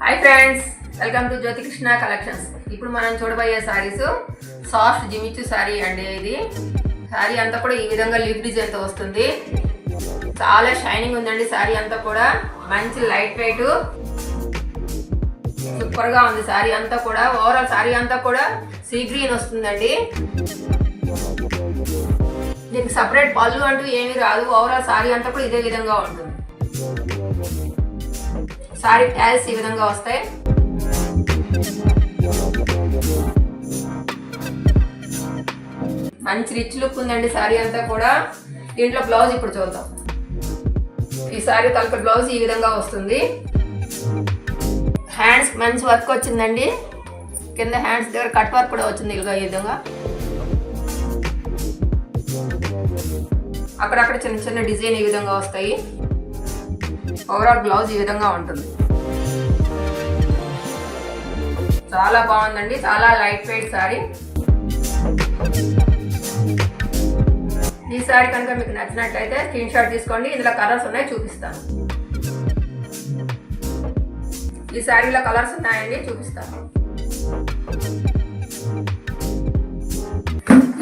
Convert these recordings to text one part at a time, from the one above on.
Hi friends, welcome to Jyothi Krishna collections. ఇప్పుడు మనం చూడబోయే సారీస్ సాఫ్ట్ జిమిచ్చు సారీ అండి. ఇది సారీ అంతా కూడా ఈ విధంగా లీఫ్ డిజైన్తో వస్తుంది. చాలా షైనింగ్ ఉందండి సారీ అంతా కూడా. మంచి లైట్ వెయిట్, సూపర్గా ఉంది సారీ అంతా కూడా. ఓవరాల్ సారీ అంతా కూడా సీ గ్రీన్ వస్తుందండి. దీనికి సపరేట్ పళ్ళు అంటూ ఏమీ రాదు. ఓవరాల్ సారీ అంతా కూడా ఇదే విధంగా ఉంటుంది. సారీ ప్యాల్స్ ఈ విధంగా వస్తాయి. మంచి రిచ్ లుక్ ఉందండి సారీ అంతా కూడా. దీంట్లో బ్లౌజ్ ఇప్పుడు చూద్దాం. ఈ సారీ తలక బ్లౌజ్ ఈ విధంగా వస్తుంది. హ్యాండ్స్ మంచి వర్క్ వచ్చిందండి. కింద హ్యాండ్స్ దగ్గర కట్ వర్క్ కూడా వచ్చింది ఈ విధంగా. అక్కడక్కడ చిన్న చిన్న డిజైన్ ఈ విధంగా వస్తాయి. ఓవరాల్ బ్లౌజ్ ఈ విధంగా ఉంటుంది. చాలా బాగుందండి. చాలా లైట్ వెయిట్ సారీ. ఈ సారీ కనుక మీకు నచ్చినట్లయితే స్క్రీన్ షాట్ తీసుకోండి. ఇందులో కలర్స్ ఉన్నాయి, చూపిస్తాను. ఈ సారీలో కలర్స్ ఉన్నాయండి, చూపిస్తాను.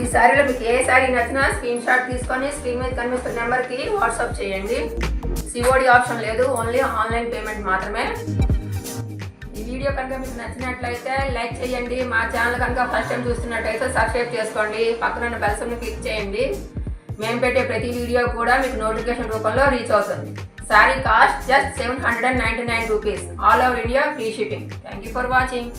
ఈ సారీలో మీకు ఏ సారీ నచ్చినా స్క్రీన్ షాట్ తీసుకొని స్క్రీన్ మీద కనిపిస్తున్న నెంబర్కి వాట్సాప్ చేయండి. సిఓడి ఆప్షన్ లేదు, ఓన్లీ ఆన్లైన్ పేమెంట్ మాత్రమే. ఈ వీడియో కనుక మీకు నచ్చినట్లయితే లైక్ చేయండి. మా ఛానల్ కనుక ఫస్ట్ టైం చూస్తున్నట్లయితే సబ్స్క్రైబ్ చేసుకోండి. పక్కన బెల్ సింబల్ని క్లిక్ చేయండి. మేము పెట్టే ప్రతి వీడియో కూడా మీకు నోటిఫికేషన్ రూపంలో రీచ్ అవుతుంది. Sorry cost just 799 rupees. All over India free shipping. Thank you for watching.